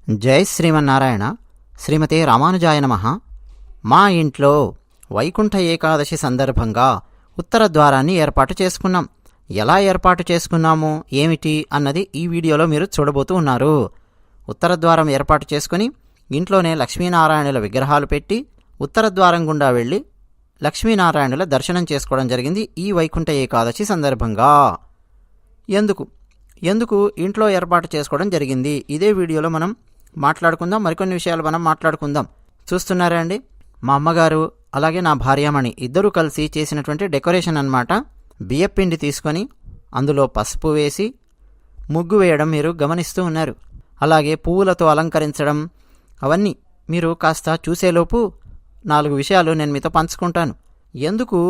జై శ్రీమన్నారాయణ. శ్రీమతే రామానుజాయ నమః. మా ఇంట్లో వైకుంఠ ఏకాదశి సందర్భంగా ఉత్తర ద్వారాన్ని ఏర్పాటు చేసుకున్నాం. ఎలా ఏర్పాటు చేసుకున్నాము ఏమిటి అన్నది ఈ వీడియోలో మీరు చూడబోతూ ఉన్నారు. ఉత్తర ద్వారం ఏర్పాటు చేసుకుని ఇంట్లోనే లక్ష్మీనారాయణుల విగ్రహాలు పెట్టి ఉత్తర ద్వారం గుండా వెళ్ళి లక్ష్మీనారాయణుల దర్శనం చేసుకోవడం జరిగింది ఈ వైకుంఠ ఏకాదశి సందర్భంగా. ఎందుకు ఇంట్లో ఏర్పాటు చేసుకోవడం జరిగింది ఇదే వీడియోలో మనం మాట్లాడుకుందాం. మరికొన్ని విషయాలు మనం మాట్లాడుకుందాం. చూస్తున్నారా అండి, మా అమ్మగారు అలాగే నా భార్యామణి ఇద్దరూ కలిసి చేసినటువంటి డెకరేషన్ అన్నమాట. బియ్యపిండి తీసుకొని అందులో పసుపు వేసి ముగ్గు వేయడం మీరు గమనిస్తూ ఉన్నారు. అలాగే పువ్వులతో అలంకరించడం అవన్నీ మీరు కాస్త చూసేలోపు 4 విషయాలు నేను మీతో పంచుకుంటాను. ఎందుకు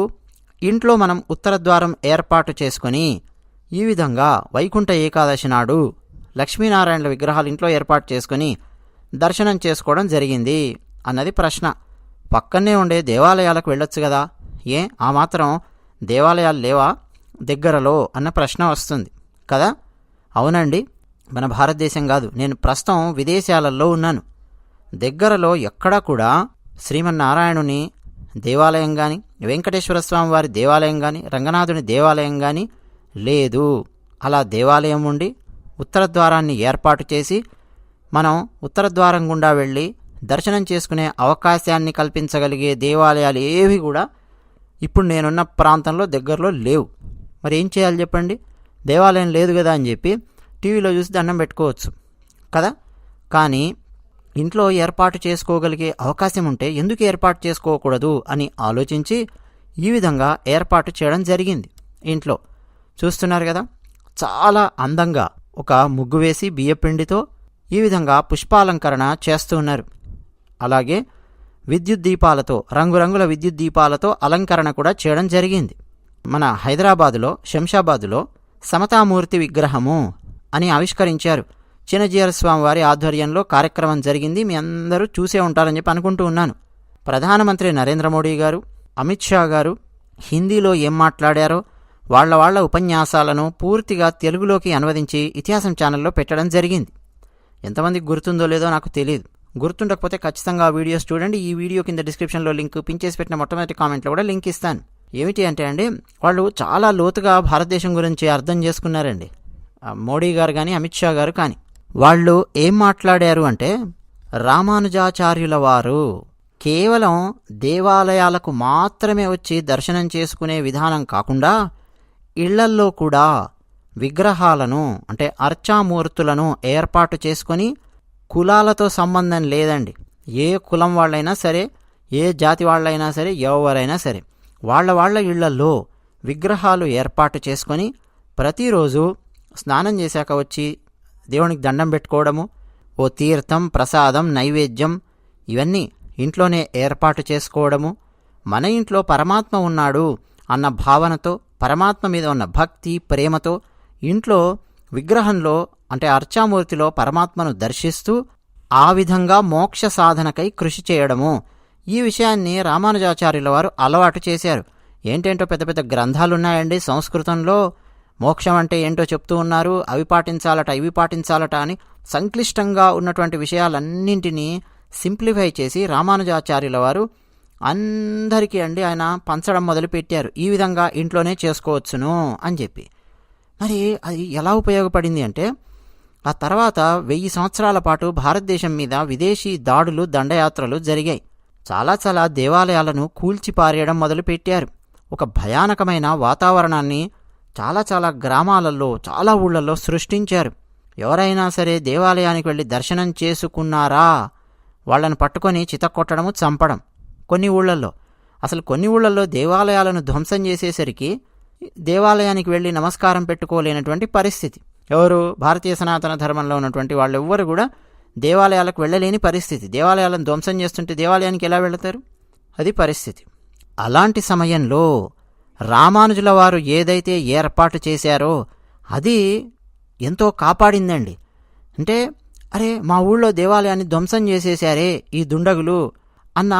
ఇంట్లో మనం ఉత్తర ద్వారం ఏర్పాటు చేసుకొని ఈ విధంగా వైకుంఠ ఏకాదశి నాడు లక్ష్మీనారాయణల విగ్రహాలు ఇంట్లో ఏర్పాటు చేసుకుని దర్శనం చేసుకోవడం జరిగింది అన్నది ప్రశ్న. పక్కనే ఉండే దేవాలయాలకు వెళ్ళొచ్చు కదా, ఆ మాత్రం దేవాలయాలు లేవా దగ్గరలో అన్న ప్రశ్న వస్తుంది కదా. అవునండి, మన భారతదేశం కాదు, నేను ప్రస్తుతం విదేశాలలో ఉన్నాను. దగ్గరలో ఎక్కడా కూడా శ్రీమన్నారాయణుని దేవాలయం కానీ, వెంకటేశ్వర స్వామి వారి దేవాలయం కానీ, రంగనాథుని దేవాలయం కానీ లేదు. అలా దేవాలయం ఉండి ఉత్తర ద్వారాన్ని ఏర్పాటు చేసి మనం ఉత్తర ద్వారం గుండా వెళ్ళి దర్శనం చేసుకునే అవకాశాన్ని కల్పించగలిగే దేవాలయాలు ఏవి కూడా ఇప్పుడు నేనున్న ప్రాంతంలో దగ్గరలో లేవు. మరి ఏం చేయాలి చెప్పండి? దేవాలయం లేదు కదా అని చెప్పి టీవీలో చూసి దండం పెట్టుకోవచ్చు కదా. కానీ ఇంట్లో ఏర్పాటు చేసుకోగలిగే అవకాశం ఉంటే ఎందుకు ఏర్పాటు చేసుకోకూడదు అని ఆలోచించి ఈ విధంగా ఏర్పాటు చేయడం జరిగింది. ఇంట్లో చూస్తున్నారు కదా, చాలా అందంగా ఒక ముగ్గు వేసి బియ్యపిండితో ఈ విధంగా పుష్పాలంకరణ చేస్తూ ఉన్నారు. అలాగే విద్యుత్ దీపాలతో, రంగురంగుల విద్యుత్ దీపాలతో అలంకరణ కూడా చేయడం జరిగింది. మన హైదరాబాదులో శంషాబాదులో సమతామూర్తి విగ్రహము అని ఆవిష్కరించారు. చిన్నజీయర స్వామి వారి ఆధ్వర్యంలో కార్యక్రమం జరిగింది. మీ అందరూ చూసే ఉంటారని చెప్పి అనుకుంటూ ఉన్నాను. ప్రధానమంత్రి నరేంద్ర మోడీ గారు, అమిత్ షా గారు హిందీలో ఏం మాట్లాడారో వాళ్ళ ఉపన్యాసాలను పూర్తిగా తెలుగులోకి అనువదించి ఇతిహాసం ఛానల్లో పెట్టడం జరిగింది. ఎంతమందికి గుర్తుందో లేదో నాకు తెలియదు. గుర్తుండకపోతే ఖచ్చితంగా ఆ వీడియోస్ చూడండి. ఈ వీడియో కింద డిస్క్రిప్షన్లో లింక్, పిన్ చేసి పెట్టిన మొట్టమొదటి కామెంట్లో కూడా లింక్ ఇస్తాను. ఏమిటి అంటే అండి, వాళ్ళు చాలా లోతుగా భారతదేశం గురించి అర్థం చేసుకున్నారండి. మోడీ గారు కానీ అమిత్ షా గారు కానీ. వాళ్ళు ఏం మాట్లాడారు అంటే, రామానుజాచార్యుల వారు కేవలం దేవాలయాలకు మాత్రమే వచ్చి దర్శనం చేసుకునే విధానం కాకుండా ఇళ్లల్లో కూడా విగ్రహాలను అంటే అర్చామూర్తులను ఏర్పాటు చేసుకొని, కులాలతో సంబంధం లేదండి, ఏ కులం వాళ్ళైనా సరే, ఏ జాతి వాళ్ళైనా సరే, ఎవరైనా సరే వాళ్ళ ఇళ్లల్లో విగ్రహాలు ఏర్పాటు చేసుకొని ప్రతిరోజు స్నానం చేశాక వచ్చి దేవునికి దండం పెట్టుకోవడము, ఓ తీర్థం, ప్రసాదం, నైవేద్యం ఇవన్నీ ఇంట్లోనే ఏర్పాటు చేసుకోవడము, మన ఇంట్లో పరమాత్మ ఉన్నాడు అన్న భావనతో, పరమాత్మ మీద ఉన్న భక్తి ప్రేమతో ఇంట్లో విగ్రహంలో అంటే అర్చామూర్తిలో పరమాత్మను దర్శిస్తూ ఆ విధంగా మోక్ష సాధనకై కృషి చేయడము. ఈ విషయాన్ని రామానుజాచార్యుల వారు అలవాటు చేశారు. ఏంటేంటో పెద్ద పెద్ద గ్రంథాలున్నాయండి సంస్కృతంలో. మోక్షం అంటే ఏంటో చెప్తూ ఉన్నారు. అవి పాటించాలట, ఇవి పాటించాలట అని సంక్లిష్టంగా ఉన్నటువంటి విషయాలన్నింటినీ సింప్లిఫై చేసి రామానుజాచార్యుల వారు అందరికీ ఆయన పంచడం మొదలుపెట్టారు. ఈ విధంగా ఇంట్లోనే చేసుకోవచ్చును అని చెప్పి. మరి అది ఎలా ఉపయోగపడింది అంటే, ఆ తర్వాత 1000 సంవత్సరాల పాటు భారతదేశం మీద విదేశీ దాడులు, దండయాత్రలు జరిగాయి. చాలా దేవాలయాలను కూల్చిపారేయడం మొదలుపెట్టారు. ఒక భయానకమైన వాతావరణాన్ని చాలా గ్రామాలలో, చాలా ఊళ్ళల్లో సృష్టించారు. ఎవరైనా సరే దేవాలయానికి వెళ్ళి దర్శనం చేసుకున్నారా వాళ్ళని పట్టుకొని చితక్కొట్టడము, చంపడం. కొన్ని ఊళ్ళల్లో దేవాలయాలను ధ్వంసం చేసేసరికి దేవాలయానికి వెళ్ళి నమస్కారం పెట్టుకోలేనటువంటి పరిస్థితి. ఎవరు? భారతీయ సనాతన ధర్మంలో ఉన్నటువంటి వాళ్ళు ఎవ్వరు కూడా దేవాలయాలకు వెళ్ళలేని పరిస్థితి. దేవాలయాలను ధ్వంసం చేస్తుంటే దేవాలయానికి ఎలా వెళతారు? అది పరిస్థితి. అలాంటి సమయంలో రామానుజుల వారు ఏదైతే ఏర్పాటు చేశారో అది ఎంతో కాపాడిందండి. అంటే అరే, మా ఊళ్ళో దేవాలయాన్ని ధ్వంసం చేసేశారే ఈ దుండగులు అన్న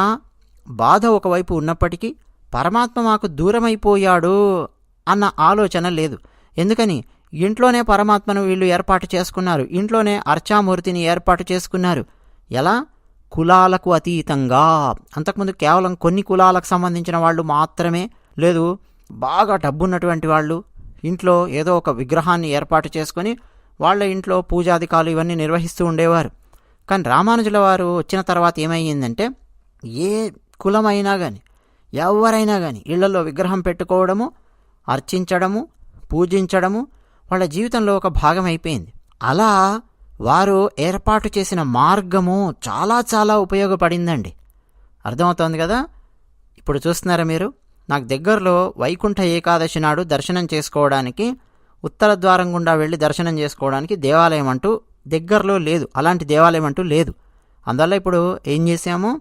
బాధ ఒకవైపు ఉన్నప్పటికీ పరమాత్మ మాకు దూరమైపోయాడు అన్న ఆలోచన లేదు. ఎందుకని? ఇంట్లోనే పరమాత్మను వీళ్ళు ఏర్పాటు చేసుకున్నారు. ఇంట్లోనే అర్చామూర్తిని ఏర్పాటు చేసుకున్నారు. ఎలా? కులాలకు అతీతంగా. అంతకుముందు కేవలం కొన్ని కులాలకు సంబంధించిన వాళ్ళు మాత్రమే, లేదు బాగా డబ్బున్నటువంటి వాళ్ళు ఇంట్లో ఏదో ఒక విగ్రహాన్ని ఏర్పాటు చేసుకొని వాళ్ళ ఇంట్లో పూజాధికాలు ఇవన్నీ నిర్వహిస్తూ ఉండేవారు. కానీ రామానుజుల వారు వచ్చిన తర్వాత ఏమయ్యిందంటే, ఏ కులమైనా కానీ ఎవరైనా కానీ ఇళ్లలో విగ్రహం పెట్టుకోవడము, అర్చించడము, పూజించడము వాళ్ళ జీవితంలో ఒక భాగం అయిపోయింది. అలా వారు ఏర్పాటు చేసిన మార్గము చాలా చాలా ఉపయోగపడిందండి. అర్థమవుతోంది కదా? ఇప్పుడు చూస్తున్నారా మీరు, నాకు దగ్గరలో వైకుంఠ ఏకాదశి నాడు దర్శనం చేసుకోవడానికి ఉత్తర ద్వారం గుండా వెళ్ళి దర్శనం చేసుకోవడానికి దేవాలయం అంటూ దగ్గరలో లేదు. అలాంటి దేవాలయం అంటూ లేదు. అందువల్ల ఇప్పుడు ఏం చేశాము,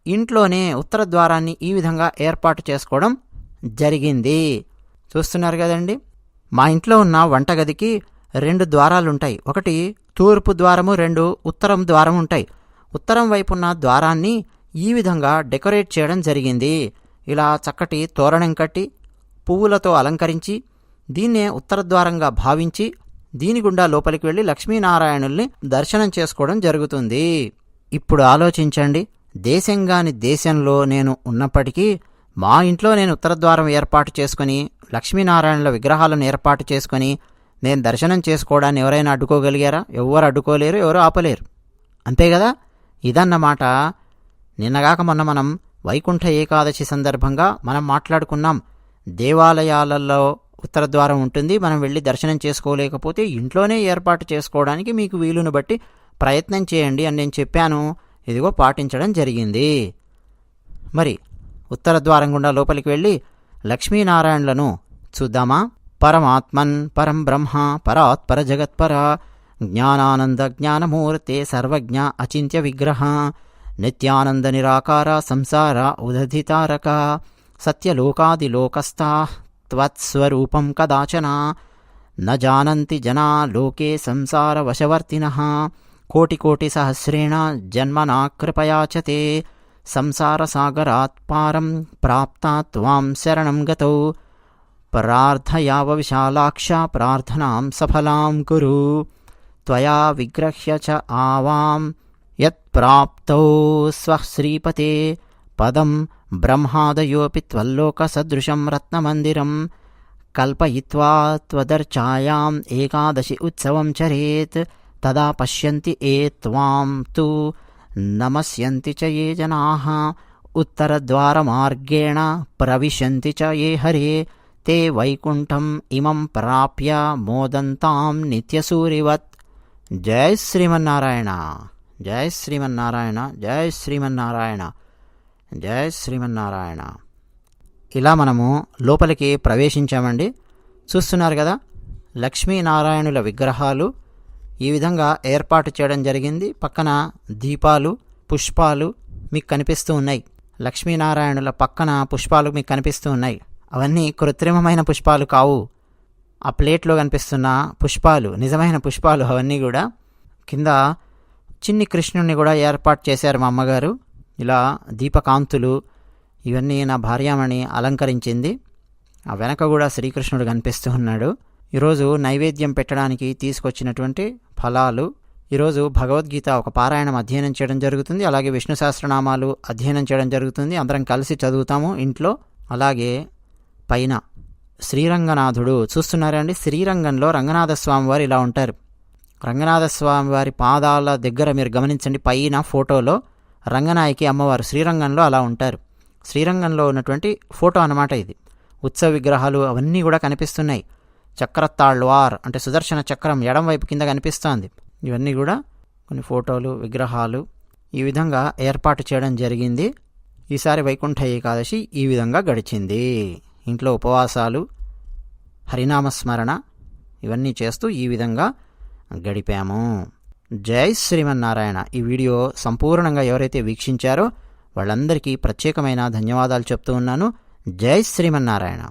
ఇంట్లోనే ఉత్తర ద్వారాన్ని ఈ విధంగా ఏర్పాటు చేసుకోవడం జరిగింది. చూస్తున్నారు కదండి. మా ఇంట్లో ఉన్న వంటగదికి 2 ద్వారాలుంటాయి. ఒకటి తూర్పు ద్వారము, 2 ఉత్తరం ద్వారం ఉంటాయి. ఉత్తరం వైపున్న ద్వారాన్ని ఈ విధంగా డెకరేట్ చేయడం జరిగింది. ఇలా చక్కటి తోరణం కట్టి పువ్వులతో అలంకరించి దీన్నే ఉత్తర ద్వారంగా భావించి దీని గుండా లోపలికి వెళ్ళి లక్ష్మీనారాయణుల్ని దర్శనం చేసుకోవడం జరుగుతుంది. ఇప్పుడు ఆలోచించండి, దేశంగాని దేశంలో నేను ఉన్నప్పటికీ మా ఇంట్లో నేను ఉత్తర ద్వారం ఏర్పాటు చేసుకుని లక్ష్మీనారాయణుల విగ్రహాలను ఏర్పాటు చేసుకుని నేను దర్శనం చేసుకోవడాన్ని ఎవరైనా అడ్డుకోగలిగారా? ఎవరు అడ్డుకోలేరు, ఎవరు ఆపలేరు. అంతే కదా? ఇదన్నమాట. నిన్నగాక మొన్న మనం వైకుంఠ ఏకాదశి సందర్భంగా మనం మాట్లాడుకున్నాం. దేవాలయాలలో ఉత్తర ద్వారం ఉంటుంది, మనం వెళ్ళి దర్శనం చేసుకోలేకపోతే ఇంట్లోనే ఏర్పాటు చేసుకోవడానికి మీకు వీలును బట్టి ప్రయత్నం చేయండి అని నేను చెప్పాను. ఇదిగో పాటించడం జరిగింది. మరి ఉత్తర ద్వారం గుండా లోపలికి వెళ్ళి లక్ష్మీనారాయణులను చూద్దామా? పరమాత్మన్ పరం బ్రహ్మ పరాత్పర జగత్పర జ్ఞానానంద జ్ఞానమూర్తే సర్వజ్ఞ అచింత్య విగ్రహ నిత్యానంద నిరాకార సంసార ఉదధితారక సత్యలోకాదిలోకస్థా త్వత్స్వరూపం కదాచన న జానంతి జనా లోకే సంసార వశవర్తినః కోటి కోటి సహస్రేణ జన్మనా కృపయా చ తే సంసార సాగరాత్ పారం ప్రాప్తా త్వాం శరణం గతౌ ప్రార్థయావ విశాలాక్ష ప్రార్థనాం సఫలాం కురు త్వయా విగ్రహ్య చ ఆవాం యత్ ప్రాప్తౌ స్వః శ్రీపతే పదం బ్రహ్మాదయోపి త్వల్లోక సదృశం రత్నమందిరం కల్పయిత్వా త్వదర్చాయాం ఏకాదశి ఉత్సవం చరేత్ తదా పశ్యంతి ఏ త్వాం తు నమస్యంతి చ ఏ జనాః ఉత్తరద్వారమార్గేణ ప్రవిశంతి చ ఏ హరే తే వైకుంఠం ఇమం ప్రాప్య మోదంతాం నిత్యసూరివత్. జై శ్రీమన్నారాయణ, జై శ్రీమన్నారాయణ, జై శ్రీమన్నారాయణ, జై శ్రీమన్నారాయణ. ఇలా మనము లోపలికి ప్రవేశించామండి. చూస్తున్నారు కదా, లక్ష్మీనారాయణుల విగ్రహాలు ఈ విధంగా ఏర్పాటు చేయడం జరిగింది. పక్కన దీపాలు, పుష్పాలు మీకు కనిపిస్తూ ఉన్నాయి. లక్ష్మీనారాయణుల పక్కన పుష్పాలు మీకు కనిపిస్తూ ఉన్నాయి. అవన్నీ కృత్రిమమైన పుష్పాలు కావు. ఆ ప్లేట్లో కనిపిస్తున్న పుష్పాలు నిజమైన పుష్పాలు. అవన్నీ కూడా కింద చిన్ని కృష్ణుడిని కూడా ఏర్పాటు చేశారు మా అమ్మగారు. ఇలా దీపకాంతులు ఇవన్నీ నా భార్యామణి అలంకరించింది. ఆ వెనక కూడా శ్రీకృష్ణుడు కనిపిస్తూ ఉన్నాడు. ఈరోజు నైవేద్యం పెట్టడానికి తీసుకొచ్చినటువంటి ఫలాలు. ఈరోజు భగవద్గీత ఒక పారాయణం అధ్యయనం చేయడం జరుగుతుంది. అలాగే విష్ణు సహస్రనామాలు అధ్యయనం చేయడం జరుగుతుంది. అందరం కలిసి చదువుతాము ఇంట్లో. అలాగే పైన శ్రీరంగనాథుడు చూస్తున్నారండి. శ్రీరంగంలో రంగనాథస్వామి వారు ఇలా ఉంటారు. రంగనాథస్వామి వారి పాదాల దగ్గర మీరు గమనించండి, పైన ఫోటోలో రంగనాయకి అమ్మవారు శ్రీరంగంలో అలా ఉంటారు. శ్రీరంగంలో ఉన్నటువంటి ఫోటో అన్నమాట ఇది. ఉత్సవ విగ్రహాలు అవన్నీ కూడా కనిపిస్తున్నాయి. చక్రతాళ్వార్ అంటే సుదర్శన చక్రం ఎడం వైపు కింద కనిపిస్తోంది. ఇవన్నీ కూడా కొన్ని ఫోటోలు, విగ్రహాలు ఈ విధంగా ఏర్పాటు చేయడం జరిగింది. ఈసారి వైకుంఠ ఏకాదశి ఈ విధంగా గడిచింది. ఇంట్లో ఉపవాసాలు, హరినామస్మరణ ఇవన్నీ చేస్తూ ఈ విధంగా గడిపాము. జై శ్రీమన్నారాయణ. ఈ వీడియో సంపూర్ణంగా ఎవరైతే వీక్షించారో వాళ్ళందరికీ ప్రత్యేకమైన ధన్యవాదాలు చెప్తూ ఉన్నాను. జై శ్రీమన్నారాయణ.